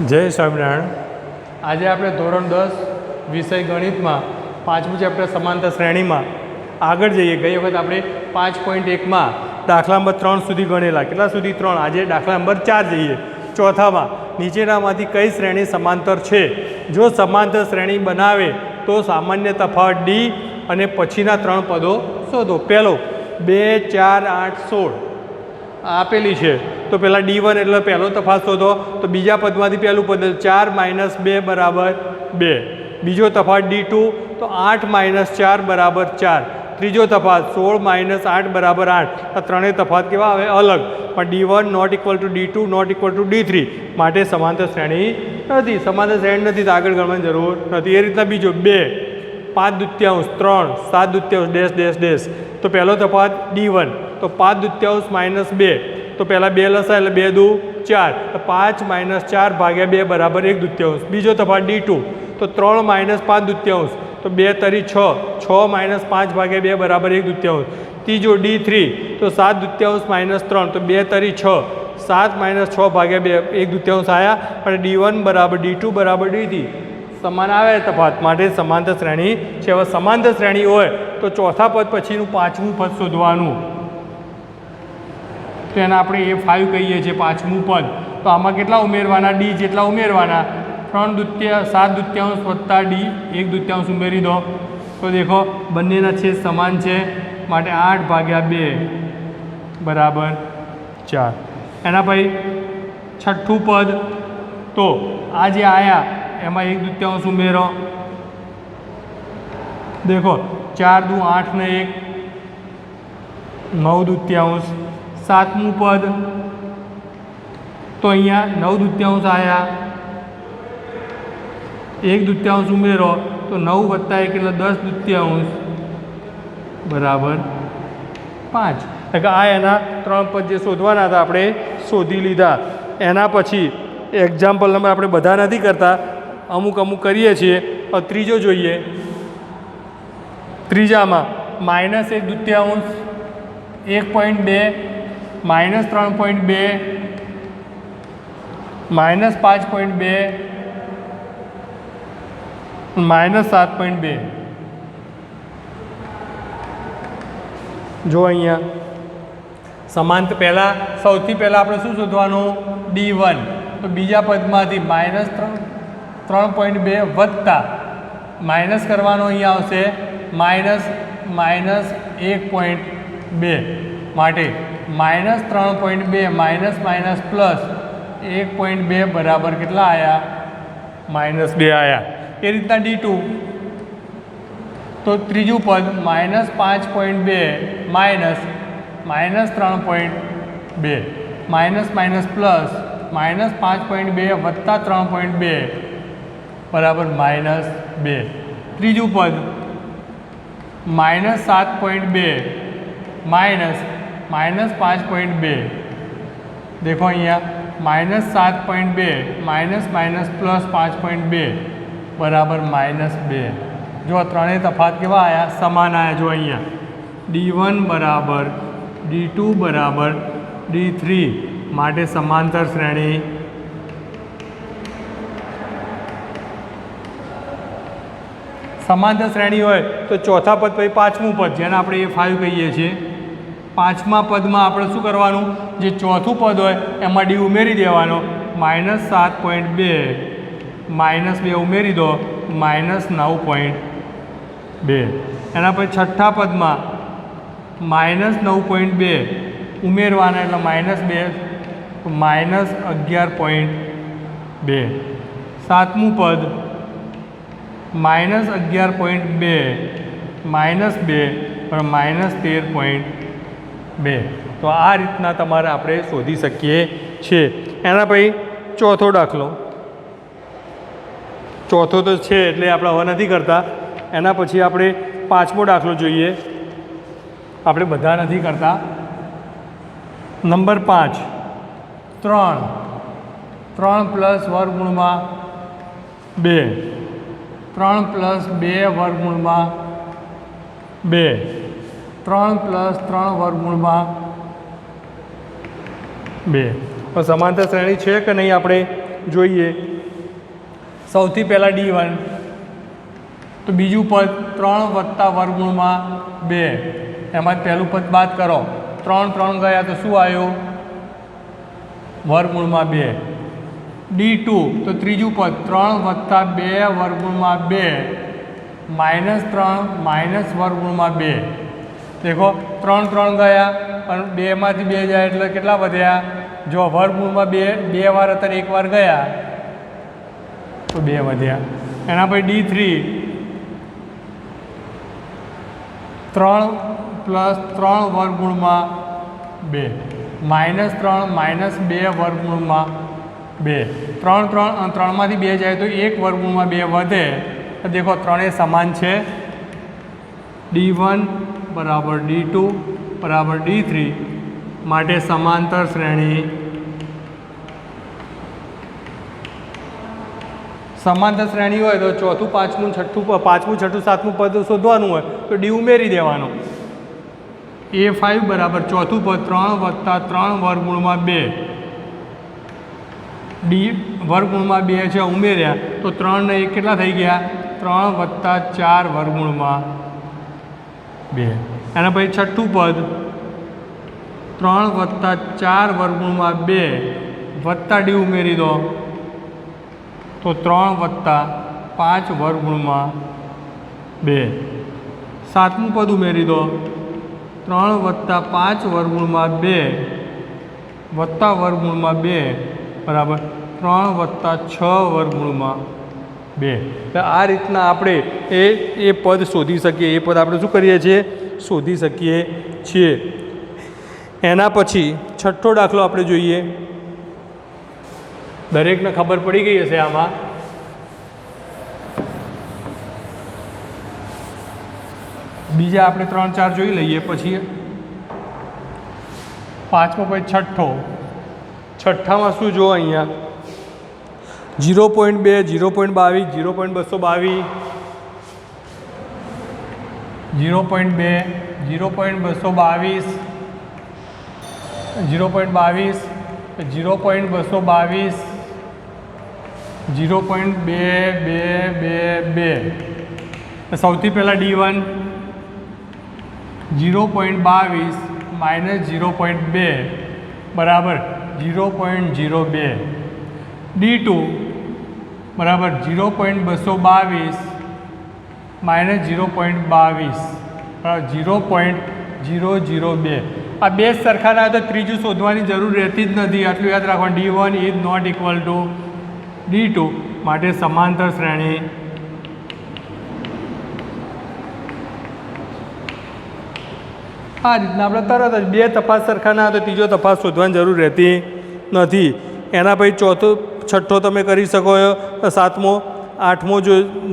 જય સ્વામિનારાયણ. આજે આપણે ધોરણ 10 વિષય ગણિતમાં પાંચમું ચેપ્ટર સમાંતર શ્રેણીમાં આગળ જઈએ. ગઈ વખત આપણે 5.1માં દાખલા નંબર 3 સુધી ગણેલા. કેટલા સુધી? 3. આજે દાખલા નંબર 4 જઈએ. ચોથામાં નીચેનામાંથી કઈ શ્રેણી સમાંતર છે? જો સમાંતર શ્રેણી બનાવે તો સામાન્ય તફાવત ડી અને પછીના 3 પદો શોધો. પહેલો 2, 4, 8, 16 આપેલી છે તો પહેલાં D1 એટલે પહેલો તફાવત શોધો. તો બીજા પદમાંથી પહેલું પદ 4 - 2 બરાબર 2. બીજો તફાવત D2 તો 8 - 4 બરાબર 4. ત્રીજો તફાવત 16 - 8 બરાબર 8. આ ત્રણેય તફાવત કેવા આવે? અલગ. પણ D1 not equal to D2 not equal to D3 માટે સમાંતર શ્રેણી નથી. સમાંતર શ્રેણી નથી તો આગળ ગણવાની જરૂર નથી. એ રીતના બીજો 2, 5/2, 3, 7/2 ડેશ ડેશ. તો પહેલો તફાવત D1 તો 5/2 - 2 તો પહેલાં 2 લસાય એટલે 2 દુ 4 તો 5 - 4 ભાગ્યા 2 બરાબર 1/2. બીજો તફાવત D2 તો 3 - 5/2 તો 2 તરી 6, 6 - 5 ભાગ્યા 2 બરાબર 1/2. ત્રીજો D3 તો 7/2 - 3 તો 2 તરી 6, 7 - 6 ભાગ્યા 2 1/2 આવ્યા. અને D1 બરાબર D2 બરાબર D3 સમાન આવે તફાવત માટે સમાંતર શ્રેણી છે. હવે સમાંતર શ્રેણી હોય તો ચોથા પદ પછીનું પાંચમું પદ શોધવાનું. તો એને આપણે A5 કહીએ છીએ, પાંચમું પદ. તો આમાં કેટલા ઉમેરવાના? D જેટલા ઉમેરવાના. 3/2 7/2 વત્તા D 1/2 ઉમેરી દો. તો દેખો બંનેના છેદ સમાન છે માટે 8/2 બરાબર 4. એના પછી છઠ્ઠું પદ તો આ જે આયા એમાં 1/2 ઉમેરો. દેખો 4 દુ 8 ને 1 9/2. સાતમું પદ તો અહીંયા 9/2 આવ્યા. 1/2 ઉમેરો તો 9 વત્તા 1 એટલે 10/2 બરાબર 5. એટલે આ એના 3 પદ જે શોધવાના હતા આપણે શોધી લીધા. એના પછી એક્ઝામ્પલ નંબર આપણે બધા નથી કરતા, અમુક અમુક કરીએ છીએ. ત્રીજો જોઈએ. ત્રીજામાં -1/2 1.2 -3.2 -5.2 -7.2. જો અહીંયા સમાંતર પહેલાં સૌથી પહેલાં આપણે શું શોધવાનું? D1. તો બીજા પદમાંથી -3.2 વત્તા માઇનસ કરવાનો અહીંયા આવશે -1.2 માટે -3.2 માઇનસ પ્લસ 1.2 બરાબર કેટલા આવ્યા? -2 આવ્યા. એ રીતના D2 તો ત્રીજું પદ -5.2 -3.2 માઇનસ પ્લસ -5.2 વત્તા 3.2 બરાબર -2. ત્રીજું પદ -7.2 -5.2. દેખો અહીંયા -7.2 પ્લસ 5.2 બરાબર -2. જો ત્રણેય તફાવત કેવા આવ્યા? સમાન આવ્યા. જો અહીંયા D1 બરાબર D2 બરાબર D3 માટે સમાંતર શ્રેણી. સમાંતર શ્રેણી હોય તો ચોથા પદ પછી પાંચમું પદ જેને આપણે A5 કહીએ છીએ. પાંચમા પદમાં આપણે શું કરવાનું? જે ચોથું પદ હોય એમાં D ઉમેરી દેવાનો. -7.2 -2 ઉમેરી દો -9.2. એના પછી છઠ્ઠા પદમાં -9.2 ઉમેરવાના એટલે -2 -11.2. સાતમું પદ -11.2 -2 પણ -13.2. તો આ રીતના તમારે આપણે શોધી શકીએ છીએ. એના પછી ચોથો દાખલો. ચોથો તો છે એટલે આપણે હવે નથી કરતા. એના પછી આપણે પાંચમો દાખલો જોઈએ. આપણે બધા નથી કરતા. નંબર 5 3 પ્લસ વર્ગમૂળમાં 2 3 પ્લસ 2 વર્ગમૂળમાં 2 3 પ્લસ 3 વર્ગમૂળમાં 2. તો સમાંતર શ્રેણી છે કે નહીં આપણે જોઈએ. સૌથી પહેલાં D1 તો બીજું પદ 3 વત્તા વર્ગમૂળમાં 2, એમાં પહેલું પદ બાદ કરો. 3 3 ગયા તો શું આવ્યું? વર્ગમૂળમાં 2. D2 તો ત્રીજું પદ 3 વત્તા 2 વર્ગમૂળમાં 2 -3 માઇનસ વર્ગમૂળમાં 2. દેખો 3 3 ગયા અને 2માંથી 2 જાય એટલે કેટલા વધ્યા? જો વર્ગમૂળમાં 2 વાર હતા 1 વાર ગયા તો 2 વધ્યા. એના પછી D3 3 + 3 વર્ગમૂળમાં 2 -3 માઇનસ 2 વર્ગમૂળમાં 2. 3 3 અને 3માંથી 2 જાય તો 1 વર્ગમૂળમાં 2 વધે. તો દેખો ત્રણેય સમાન છે. D1 બરાબર D2 બરાબર D3 માટે સમાંતર શ્રેણી. સમાંતર શ્રેણી હોય તો ચોથું પાંચમું છઠ્ઠું સાતમું પદ શોધવાનું હોય તો D ઉમેરી દેવાનું. A5 બરાબર ચોથું પદ 3 વત્તા 3 વર્ગમૂળમાં 2 D વર્ગમૂળમાં 2 છે ઉમેર્યા તો 3 ને 1 કેટલા થઈ ગયા? 3 વત્તા 4 વર્ગમૂળમાં 2. એના પછી છઠ્ઠું પદ 3 વત્તા 4 વર્ગમૂળમાં 2 વત્તા D ઉમેરી દો તો 3 વત્તા 5 વર્ગમૂળમાં 2. સાતમું પદ ઉમેરી દો 3 વત્તા 5 વર્ગમૂળમાં 2 વત્તા વર્ગમૂળમાં 2 બરાબર 3 વત્તા 6 વર્ગમૂળમાં 2. તો આ રીતના આપણે એ પદ શોધી શકીએ. એ પદ આપણે શું કરીએ છીએ? શોધી શકીએ છીએ. એના પછી છઠ્ઠો દાખલો આપણે જોઈએ. દરેકને ખબર પડી ગઈ હશે આમાં. બીજા આપણે 3 4 જોઈ લઈએ પછી પાંચમો પછી છઠ્ઠામાં શું જુઓ અહીંયા 0.2 0.22 0.222 0.2 0.222 0.22 0.222 0.2222. સૌથી પહેલાં D1 0.22 - 0.2 બરાબર 0.02. D2 બરાબર 0.222 - 0.22 0.002. આ બે સરખા ના તો ત્રીજું શોધવાની જરૂર રહેતી જ નથી. આટલું યાદ રાખવાનું. D1 is not equal to D2 માટે સમાંતર શ્રેણી. આ રીતના આપણે તરત જ બે તફાત સરખા ના તો ત્રીજો તફાત શોધવાની જરૂર રહેતી નથી. એના પછી ચોથો છઠ્ઠો તમે કરી શકો. સાતમો આઠમો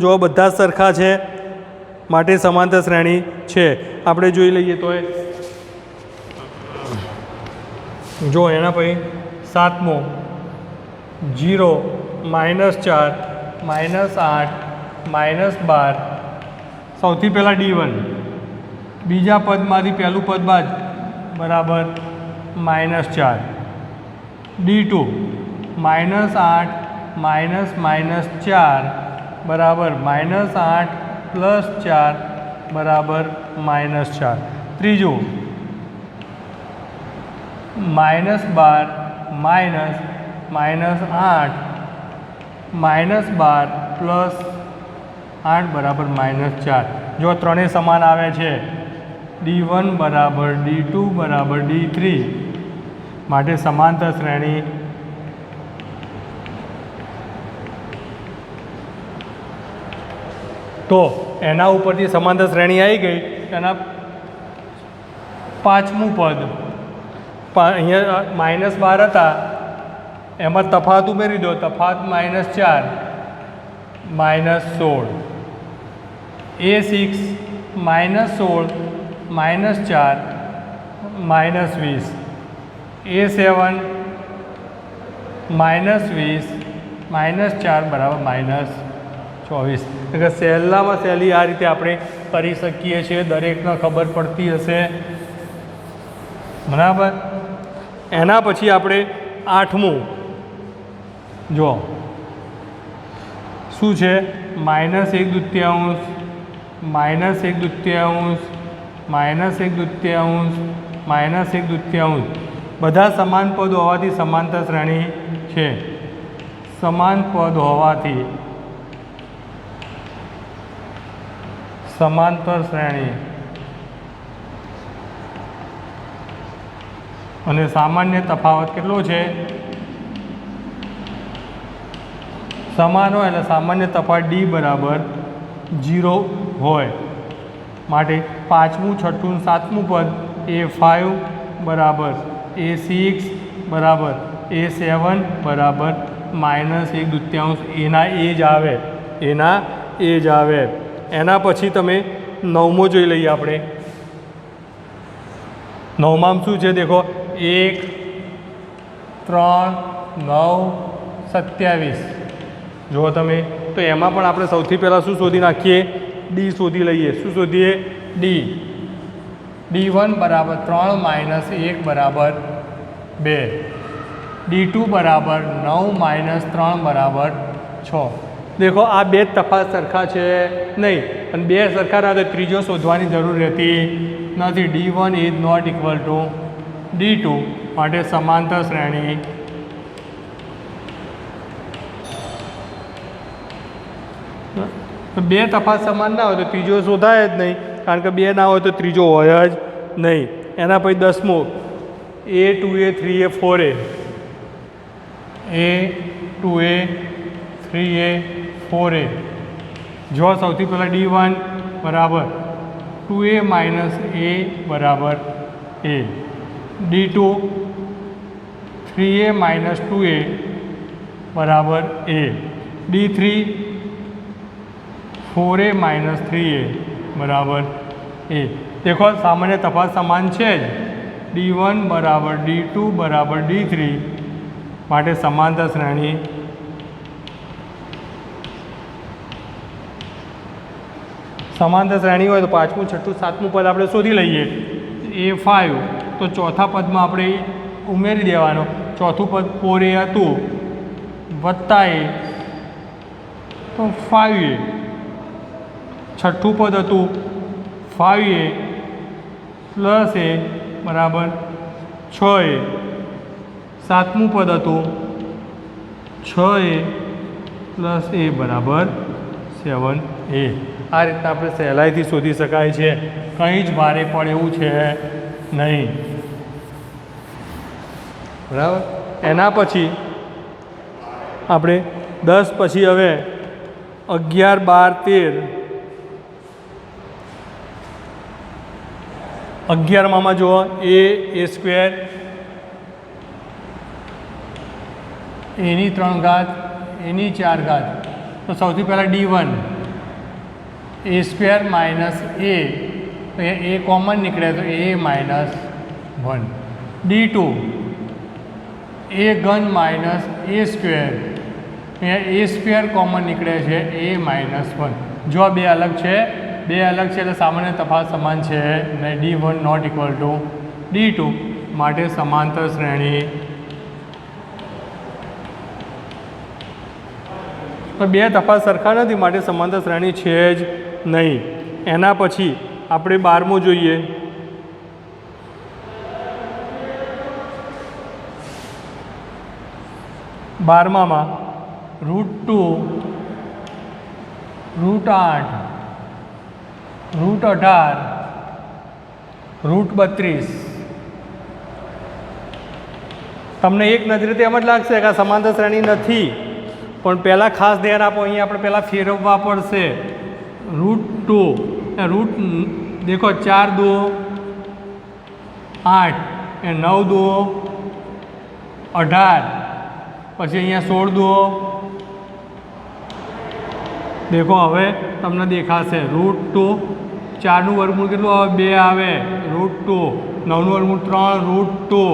જો બધા સરખા છે માટે સમાંતર શ્રેણી છે. આપણે જોઈ લઈએ તો જો એના પછી સાતમો 0 -4 -8 -12. સૌથી પહેલાં D1 બીજા પદમાંથી પહેલું પદ બાદ બરાબર -4. D2 -8 -4 બરાબર -8 + 4 બરાબર -4. ત્રીજું -12 -8 -12 + 8 બરાબર -4. જો ત્રણેય સમાન આવે છે D1 બરાબર D2 બરાબર D3 માટે સમાંતર શ્રેણી. તો એના ઉપરથી સમાંતર શ્રેણી આવી ગઈ. એના પાંચમું પદ અહીંયા -12 હતા એમાં તફાત ઉમેરી દો. તફાત -4 -16. A6 -16 -4 -20. A7 -20 -4 બરાબર -24. એટલે સહેલામાં સહેલી આ રીતે આપણે કરી શકીએ છીએ. દરેકને ખબર પડતી હશે બરાબર. એના પછી આપણે આઠમું જો શું છે -1/2 -1/2 -1/2 -1/2 બધા સમાન પદ હોવાથી સમાંતર શ્રેણી છે. સમાન પદ હોવાથી સમાંતર શ્રેણી અને સામાન્ય તફાવત કેટલો છે? સમાન હોય એટલે સામાન્ય તફાવત d બરાબર 0 હોય. માટે 5મું 6ઠું 7મું પદ a5 બરાબર a6 બરાબર a7 બરાબર -1/2 એના એ જ આવે, એના એ જ આવે. એના પછી તમે 9મો જોઈ લઈએ આપણે. 9માં શું છે દેખો, 1 3 9 27 જુઓ તમે. તો એમાં પણ આપણે સૌથી પહેલાં શું શોધી નાખીએ? ડી શોધી લઈએ. શું શોધીએ? ડી. d1 બરાબર 3 -1 બરાબર 2. d2 બરાબર 9 - 3 બરાબર 6. દેખો આ બે જ તફાવત સરખા છે નહીં, અને બે સરખા ના તો ત્રીજો શોધવાની જરૂર રહેતી નથી. d1 is not equal to d2. માટે સમાંતર શ્રેણી બે તફાવત સમાન ના હોય તો ત્રીજો શોધાય જ નહીં, કારણ કે બે ના હોય તો ત્રીજો હોય જ નહીં. એના પછી 10મો a2a 3a 4a a2a 3a 4a. જો સૌથી પહેલાં d1 બરાબર 2a - a બરાબર a, d2 3a - 2a બરાબર a, d3 4a - 3a બરાબર a. દેખો સામાન્ય તફાવત સમાન છે જ. d1 બરાબર d2 બરાબર d3. માટે સમાંતર શ્રેણી સમાંતર શ્રેણી હોય તો 5મું 6ઠું 7મું પદ આપણે શોધી લઈએ. a5 તો ચોથા પદમાં આપણે ઉમેરી દેવાનો. ચોથું પદ 4a હતું વત્તા a તો 5a. છઠ્ઠું પદ હતું 5a પ્લસ a બરાબર 6a. સાતમું પદ હતું 6a પ્લસ a બરાબર 7a. આ રીતના આપણે સહેલાઈથી શોધી શકાય છે, કંઈ જ ભારે પડે એવું છે નહીં. બરાબર. એના પછી આપણે 10 પછી હવે 11 12 13 11માં જુઓ a સ્ક્વેર એની 3 ઘાત એની 4 ઘાત. તો સૌથી પહેલાં d1 a square minus a, તો એ કોમન નીકળે તો a -1. d2 a ઘન માઇનસ a સ્ક્વેર, અહીંયા a સ્ક્વેર કોમન નીકળે છે a -1. જો બે અલગ છે, બે અલગ છે એટલે સામાન્ય તફાવત સમાન છે નહીં. d1 not equal to d2. માટે સમાંતર શ્રેણી. તો બે તફાવત સરખા નથી, માટે સમાંતર શ્રેણી છે જ નહીં. એના પછી આપણે 12મું જોઈએ. બારમામાં √2 √8 √18 √32. તમને એક નજરે તો એમ જ લાગશે કે આ સમાંતર શ્રેણી નથી, પણ પહેલાં ખાસ ધ્યાન આપો. અહીંયા આપણે પહેલાં ફેરવવા પડશે. √2 રૂટ દેખો 4 2 8 એ 9 2 18, પછી અહીંયા 16 2 દેખો. હવે તમને દેખાશે √2 4નું વર્ગમૂળ કેટલું આવે? 2 આવે. √2 9નું વર્ગમૂળ 3 √2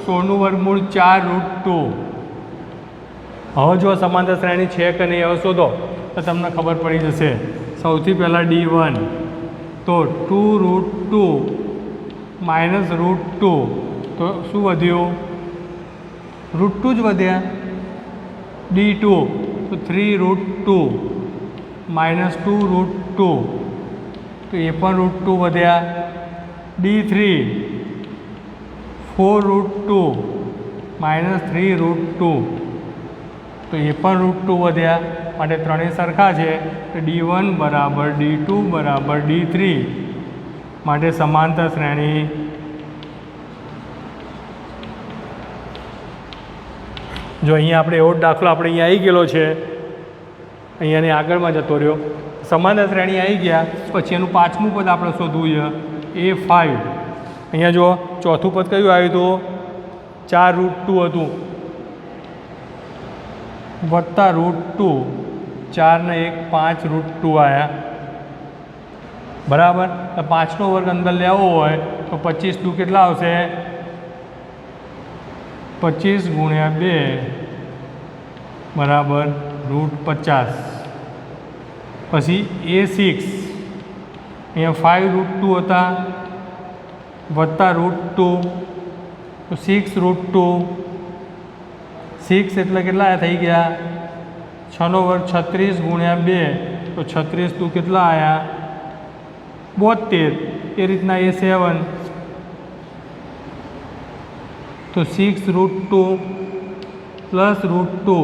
16નું વર્ગમૂળ 4 √2. હવે જો સમાંતર શ્રેણી છે કે નહીં હવે શોધો તો તમને ખબર પડી જશે. સૌથી પહેલાં d1 તો 2 √2 માઇનસ √2, તો શું વધ્યું? √2 જ વધ્યા. D2 તો 3√2 -2√2 તો એ પણ √2 વધ્યા. D3 4√2 -3√2 તો એ પણ √2 વધ્યા. માટે ત્રણેય સરખા છે તો D1 બરાબર D2 બરાબર D3 માટે સમાંતર શ્રેણી. જો અહીંયા આપણે એવો જ દાખલો આપણે અહીંયા આવી ગયેલો છે, અહીંયાની આગળમાં જતો રહ્યો. સમાંતર શ્રેણી આવી ગયા પછી એનું પાંચમું પદ આપણે શોધવું છે A5. અહીંયા જો ચોથું પદ કયું આવ્યું હતું? 4√2 હતું વત્તા √2, 4 ને 1 5√2 આવ્યા. બરાબર. તો 5નો વર્ગ અંદર લેવો હોય તો 25 દુ કેટલા આવશે? 25 ગુણ્યા 2 બરાબર √50. પછી A6 અહીંયા 5√2 હતા વત્તા √2 તો 6√2. 6 એટલે કેટલા થઈ ગયા? 6નો વર્ગ 36 ગુણ્યા 2 તો 36 દુ કેટલા આવ્યા? 72. એ રીતના A7 તો 6√2 પ્લસ √2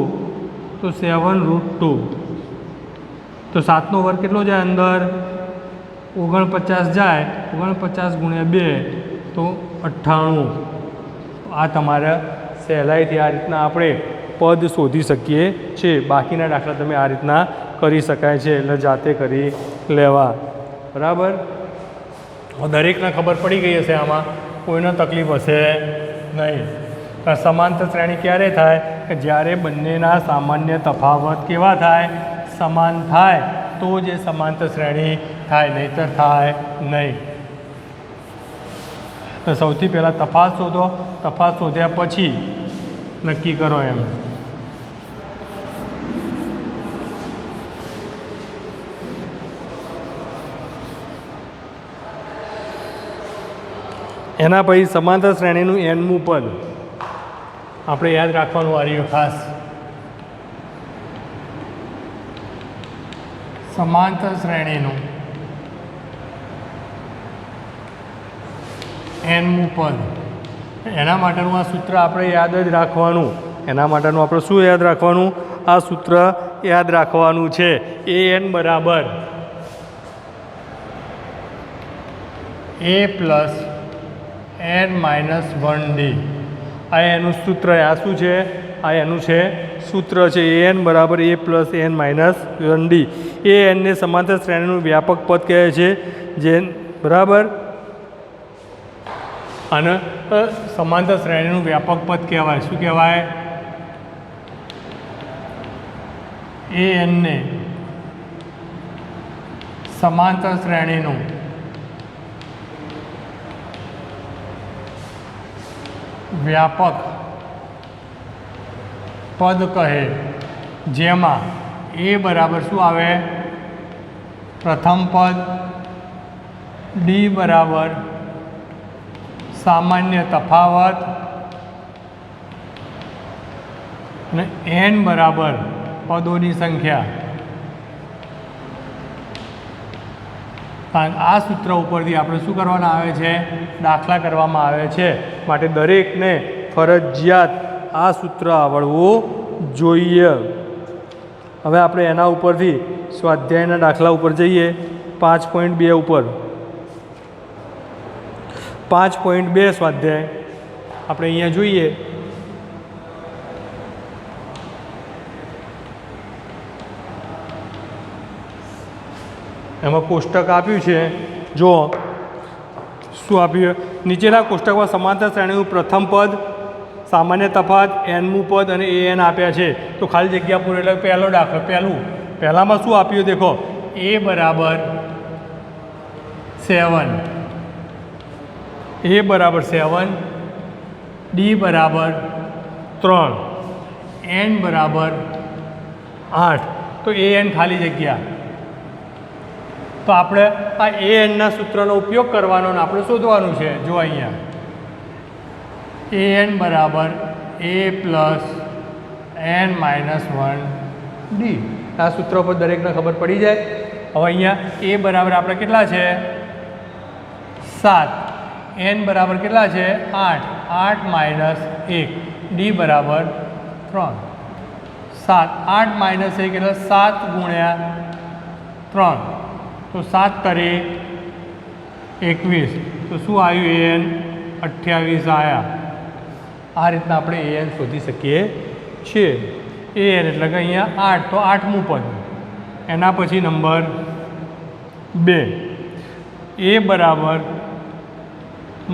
તો 7√2 તો 7નો વર્ગ કેટલો જાય અંદર? 49 જાય. 49 ગુણ્યા 2 તો 98. આ તમારે સહેલાઈથી આ રીતના આપણે પદ શોધી શકીએ છીએ. બાકીના દાખલા તમે આ રીતના કરી શકાય છે, એટલે જાતે કરી લેવા. બરાબર. દરેકને ખબર પડી ગઈ હશે, આમાં કોઈને તકલીફ હશે નહીં. સમાંતર શ્રેણી ક્યારે થાય? કે જ્યારે બંનેના સામાન્ય તફાવત કેવા થાય? સમાન થાય તો જ એ સમાંતર શ્રેણી થાય, નહીંતર થાય નહીં. તો સૌથી પહેલાં તફાવત શોધો. તફાવત શોધ્યા પછી નક્કી કરો એમ. એના પછી સમાંતર શ્રેણીનું nમું પદ આપણે યાદ રાખવાનું આ રહ્યું ખાસ. સમાંતર શ્રેણીનું nમું પદ, એના માટેનું આ સૂત્ર આપણે યાદ જ રાખવાનું. એના માટેનું આપણે શું યાદ રાખવાનું? આ સૂત્ર યાદ રાખવાનું છે. an બરાબર a પ્લસ n-1d. આ એનું સૂત્ર. આ શું છે? આ એનું છે સૂત્ર છે. an બરાબર a પ્લસ n-1d. એ nને સમાંતર શ્રેણીનું વ્યાપક પદ કહે છે. જે બરાબર. અને સમાંતર શ્રેણીનું વ્યાપક પદ કહેવાય. શું કહેવાય? એ nને સમાંતર શ્રેણીનું વ્યાપક પદ કહે, જેમાં એ બરાબર શું આવે? પ્રથમ પદ, ડી બરાબર સામાન્ય તફાવત અને એન બરાબર પદોની સંખ્યા. આ સૂત્ર ઉપરથી આપણે શું કરવાના આવે છે? દાખલા કરવામાં આવે છે. માટે દરેકને ફરજિયાત આ સૂત્ર આવડવું જોઈએ. હવે આપણે એના ઉપરથી સ્વાધ્યાયના દાખલા ઉપર જઈએ. 5.2 ઉપર 5.2 સ્વાધ્યાય આપણે અહીંયા જોઈએ. એમાં કોષ્ટક આપ્યું છે. જો શું આપ્યું? નીચેના કોષ્ટકમાં સમાંતર શ્રેણીનું પ્રથમ પદ, સામાન્ય તફાવત, nમું પદ અને an આપ્યા છે. તો ખાલી જગ્યા પૂરે. એટલે પહેલો દાખલો. પહેલામાં શું આપ્યું? દેખો, a બરાબર 7, a બરાબર 7, d બરાબર 3, n બરાબર 8. તો an ખાલી જગ્યા. તો આપણે આ anના સૂત્રનો ઉપયોગ કરવાનો અને આપણે શોધવાનું છે. જો અહીંયા an બરાબર a plus n minus 1 D. આ સૂત્ર પર દરેકને ખબર પડી જાય. હવે અહીંયા એ બરાબર આપણે કેટલા છે 7, n બરાબર કેટલા છે 8, 8 માઇનસ 1, ડી બરાબર 3. 7, 8 માઇનસ 1 એટલે 7 ગુણ્યા 3, તો 7 તરી 21, તો શું આવ્યું an 28 આવ્યા. આ રીતના આપણે an શોધી શકીએ છીએ. an એટલે કે અહીંયા 8, તો 8મું પદ, એના પછી નંબર 2, a બરાબર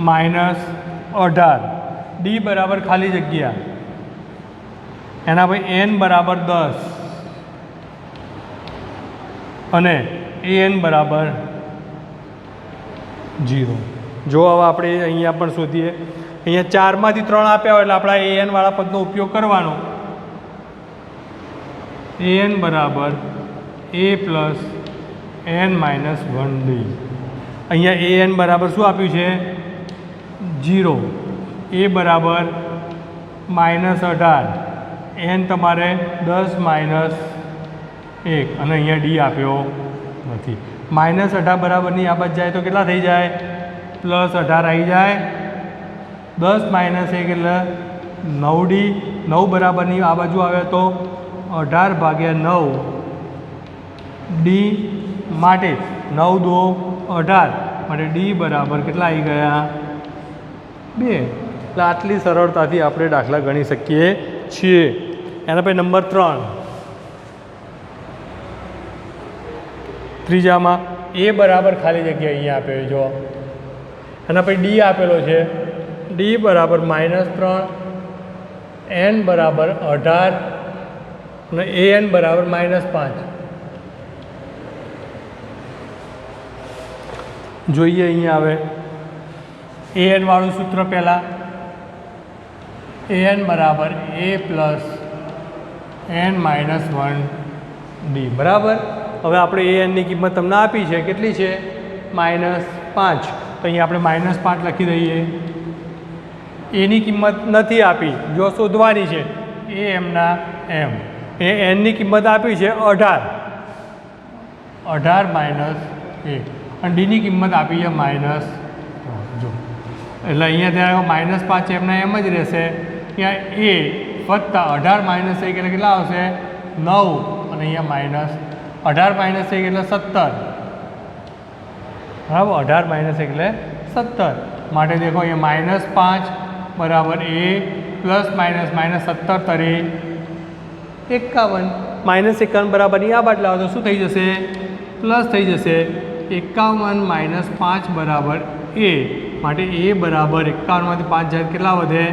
-18, ડી બરાબર ખાલી જગ્યા, એના પછી n બરાબર 10 અને an બરાબર 0. જો હવે આપણે અહીંયા પણ શોધીએ. અહીંયા 4માંથી 3 આપ્યા હોય એટલે આપણે an વાળા પદનો ઉપયોગ કરવાનો. an બરાબર a plus n minus 1 D. અહીંયા an બરાબર શું આપ્યું છે 0, a બરાબર -18, n તમારે 10 માઇનસ 1 અને અહીંયા ડી આપ્યો નથી. -18 બરાબરની આ બાજુ જાય તો કેટલા થઈ જાય +18 આવી જાય. 10 માઇનસ 1 એટલે 9ડી. 9 બરાબરની આ બાજુ આવે તો 18 ભાગ્યા 9 ડી, માટે 9 દો 18, માટે ડી બરાબર કેટલા આવી ગયા 2. એટલે આટલી સરળતાથી આપણે દાખલા ગણી શકીએ છીએ. એના પછી નંબર 3, ત્રીજામાં એ બરાબર ખાલી જગ્યા અહીંયા આપેલી જો, એના પછી ડી આપેલો છે. ડી બરાબર -3, n બરાબર 18 અને an બરાબર -5. જોઈએ અહીંયા આવે an વાળું સૂત્ર પહેલાં, an બરાબર a plus n minus 1 D બરાબર. હવે આપણે anની કિંમત તમને આપી છે, કેટલી છે -5, તો અહીંયા આપણે -5 લખી દઈએ. એની કિંમત નથી આપી, જો શોધવાની છે એ એમના એમ. એ એનની કિંમત આપી છે 18, 18 માઇનસ 1, અને ડીની કિંમત આપી છે -3. જો એટલે અહીંયા ત્યારે -5 એમના એમ જ રહેશે. ત્યાં એ વત્તા 18 માઇનસ 1 એટલે કેટલા આવશે 9, અને અહીંયા માઇનસ 18 માઇનસ 1 એટલે 17, બરાબર. 18 માઇનસ 1 એટલે 17, માટે દેખો અહીંયા -5 બરાબર a પ્લસ -17 તરી 51. -51 બરાબરની આ બાજુ લાવો તો શું થઈ જશે પ્લસ થઈ જશે. 51 - 5 બરાબર a, માટે a બરાબર 51માંથી 5 જાય કેટલા વધે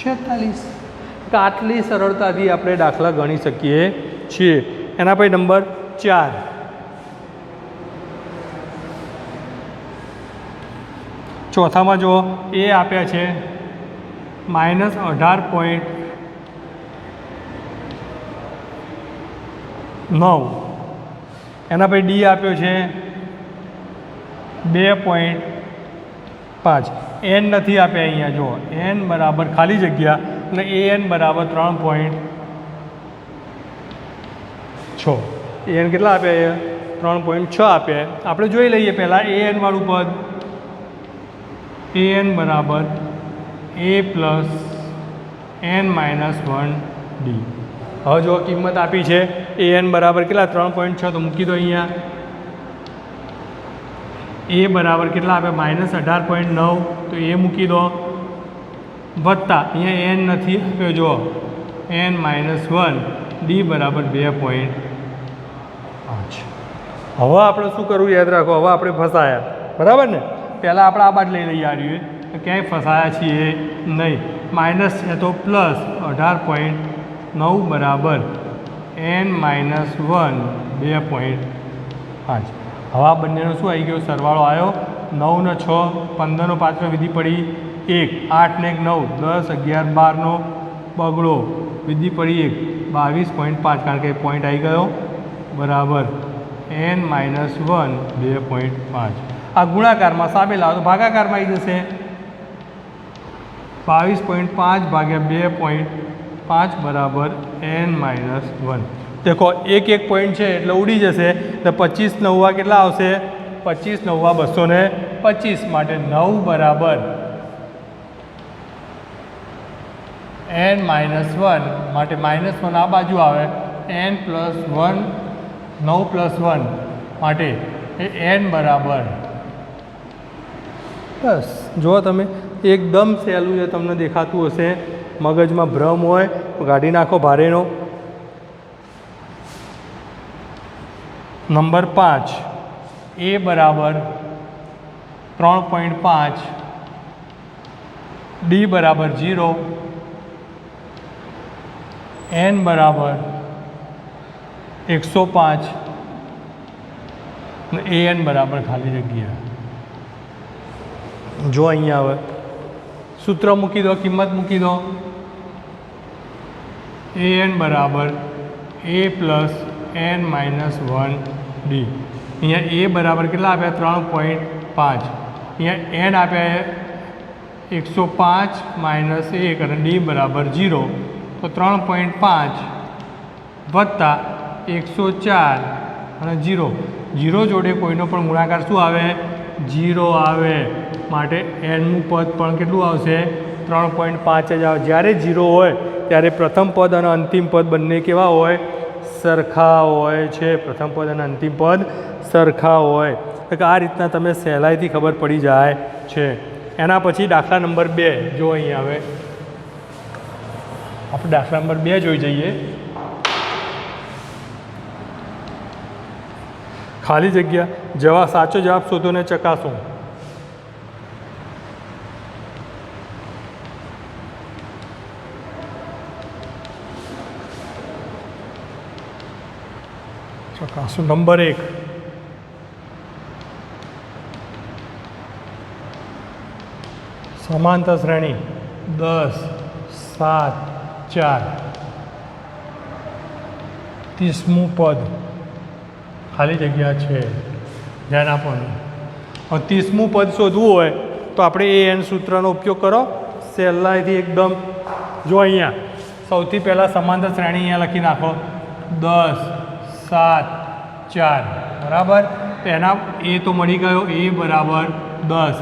46. આટલી સરળતાથી આપણે દાખલા ગણી શકીએ છીએ. એના પછી નંબર 4, ચોથામાં જો એ આપ્યા છે -18.9, એના પછી ડી આપ્યો છે 2.5, n નથી આપ્યા અહીંયા જો, n બરાબર ખાલી જગ્યા અને an બરાબર 3.6. an કેટલા આપ્યા 3.6 આપ્યા. આપણે જોઈ લઈએ પહેલાં an વાળું પદ. an બરાબર a plus n minus 1 D. હવે જો કિંમત આપી છે an બરાબર કેટલા 3.6, તો મૂકી દો અહીંયા. a બરાબર કેટલા આપે -18.9, તો એ મૂકી દો, વત્તા અહીંયા n નથી આપ્યો જો n માઇનસ 1, ડી બરાબર 2.5. હવે આપણે શું કરવું યાદ રાખો, હવે આપણે ફસાયા બરાબર ને. પહેલાં આપણે આ બાદ લઈ લઈએ આ રહ્યું, તો ક્યાંય ફસાયા છીએ નહીં. માઇનસ છે તો પ્લસ 18.9 બરાબર n માઇનસ 1 2.5. હવે આ બંનેનો શું આવી ગયો સરવાળો આવ્યો. 9 ને 6 15નો 5 વિધિ પડી 1, 8 ને 1 9, 10 11 12નો બગડો વિધિ પડી 1, 22.5, કારણ કે પોઈન્ટ આવી ગયો બરાબર n માઇનસ 1 2.5. આ ગુણાકારમાં સામે લાવો તો ભાગાકારમાં આવી જશે. 22.5 ભાગ્યા 5 બરાબર n-1। દેખો એક એક પોઈન્ટ છે એટલે ઉડી જશે, તો 25 નવ્વા કેટલા આવશે? 25 નવ્વા 225, માટે 9 બરાબર n-1, માટે -1 આ બાજુ આવે, n+1, 9+1, માટે n બરાબર 10। જુઓ તમે, એકદમ સહેલું છે, તમને દેખાતું હશે, મગજમાં ભ્રમ હોય તો કાઢી નાખો ભારેનો। નંબર 5, a બરાબર 3.5, d બરાબર 0, n બરાબર 105 અને an બરાબર ખાલી જગ્યા। જો અહીંયા હવે સૂત્ર મૂકી દો, કિંમત મૂકી દો, an બરાબર a પ્લસ n-1d। અહીંયા a બરાબર કેટલા આપ્યા? 3.5। અહીંયા n આપ્યા 105 માઇનસ 1 અને d બરાબર 0, તો 3.5 વત્તા 104 અને 0, 0 જોડે કોઈનો પણ ગુણાકાર શું આવે? 0 આવે, માટે nનું પદ પણ કેટલું આવશે? 3.5 જ આવે। જ્યારે 0 હોય ત્યારે પ્રથમ પદ અને અંતિમ પદ બંને કેવા હોય? સરખા હોય છે। પ્રથમ પદ અને અંતિમ પદ સરખા હોય, એટલે આ રીતના તમે સહેલાઈથી ખબર પડી જાય છે। એના પછી દાખલા નંબર 2, જો અહીંયા હવે આપણે દાખલા નંબર 2 જોઈ જઈએ। ખાલી જગ્યા સાચો જવાબ શોધો ને ચકાસો। નંબર 1, સમાંતર શ્રેણી 10, 7, 4, 30મું પદ ખાલી જગ્યા છે, ધ્યાન આપવાનું। હવે 30મું પદ શોધવું હોય તો આપણે an સૂત્રનો ઉપયોગ કરો સહેલાઈથી એકદમ। જો અહીંયા સૌથી પહેલાં સમાંતર શ્રેણી અહીંયા લખી નાખો, 10, 7, 4, બરાબર। તો એના એ તો મળી ગયો, a બરાબર 10,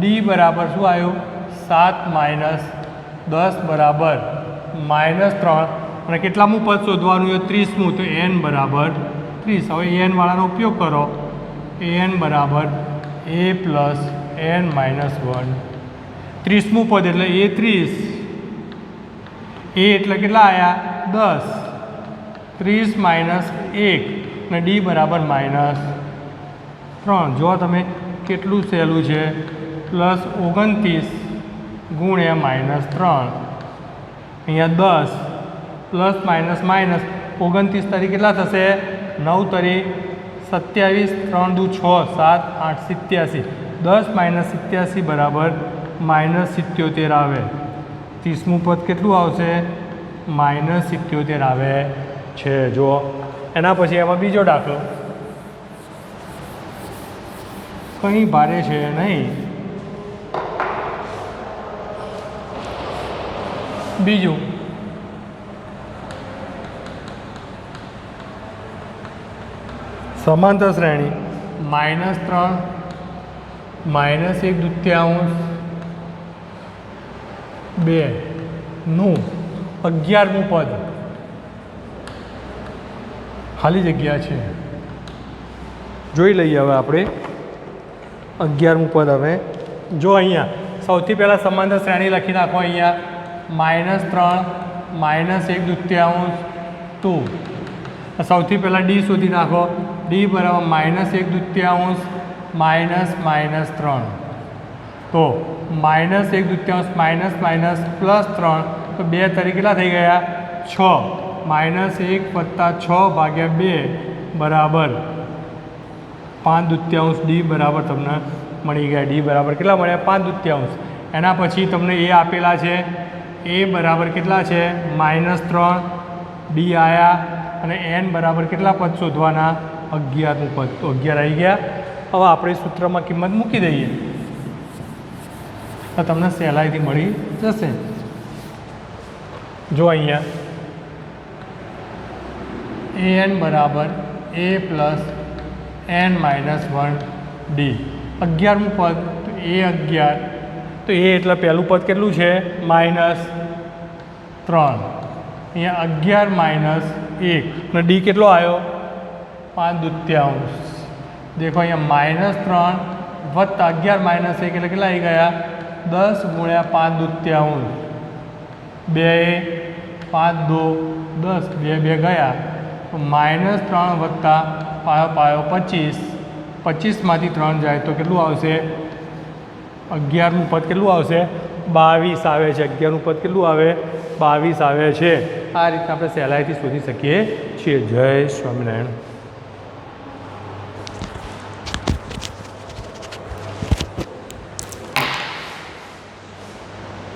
d બરાબર શું આવ્યું? 7 માઇનસ 10 બરાબર -3, અને કેટલામું પદ શોધવાનું છે? 30મું, તો n બરાબર 30। હવે an વાળાનો ઉપયોગ કરો, an બરાબર a પ્લસ n-1, 30મું પદ એટલે a 30, a એટલે કેટલા આવ્યા? 10, 30 માઇનસ 1 અને d બરાબર -3। જો તમે કેટલું સહેલું છે, +29 ગુણ્યા -3, અહીંયા 10 પ્લસ માઇનસ 29 તારીખ કેટલા થશે? 9 તારીખ 27, 3 દુ 6, 7, 8, 87, 10 માઇનસ 87 બરાબર -77 આવે। 30મું પદ કેટલું આવશે? -77 આવે છે। જો એના પછી એમાં બીજો દાખલો, કંઈ ભારે છે નહીં। બીજું, સમાંતર શ્રેણી -3, -1/2, 2 નું 11મું પદ ખાલી જગ્યા છે। જોઈ લઈએ હવે આપણે 11મું પદ। હવે જો અહીંયા સૌથી પહેલાં સમાંતર શ્રેણી લખી નાખો, અહીંયા -3, -1/2, 2, સૌથી પહેલાં d શોધી નાખો, d બરાબર -1/2 -3, તો -1/2 +3, તો 2 તારીખ કેટલા થઈ ગયા? 6, -1 + 6/2 બરાબર 5/2, d બરાબર તમને મળી ગયા। d બરાબર કેટલા મળ્યા? 5/2। એના પછી તમને એ આપેલા છે, a બરાબર કેટલા છે? -3, d આયા, અને n બરાબર કેટલા પદ શોધવાના? 11મું પદ, તો 11 આવી ગયા। હવે આપણે સૂત્રમાં કિંમત મૂકી દઈએ તો તમને સહેલાઈથી મળી જશે। જો અહીંયા an બરાબર a plus n minus 1 d 11મું પદ તો a 11 તો a એટલે પહેલું પદ કેટલું છે -3 અહીંયા 11 માઇનસ 1 અને d કેટલો આવ્યો 5/2 દેખો અહીંયા -3 વત્તા 11 માઇનસ 1 એટલે કેટલા આવી ગયા 10 ગુણ્યા 5/2 2 5 2 10 2 ગયા તો -3 વત્તા પાયો પાયો 25 25માંથી 3 જાય તો કેટલું આવશે 11મું પદ કેટલું આવશે 22 આવે છે 11મું પદ કેટલું આવે 22 આવે છે આ રીતે આપણે સહેલાઈથી શોધી શકીએ છીએ જય સ્વામિનારાયણ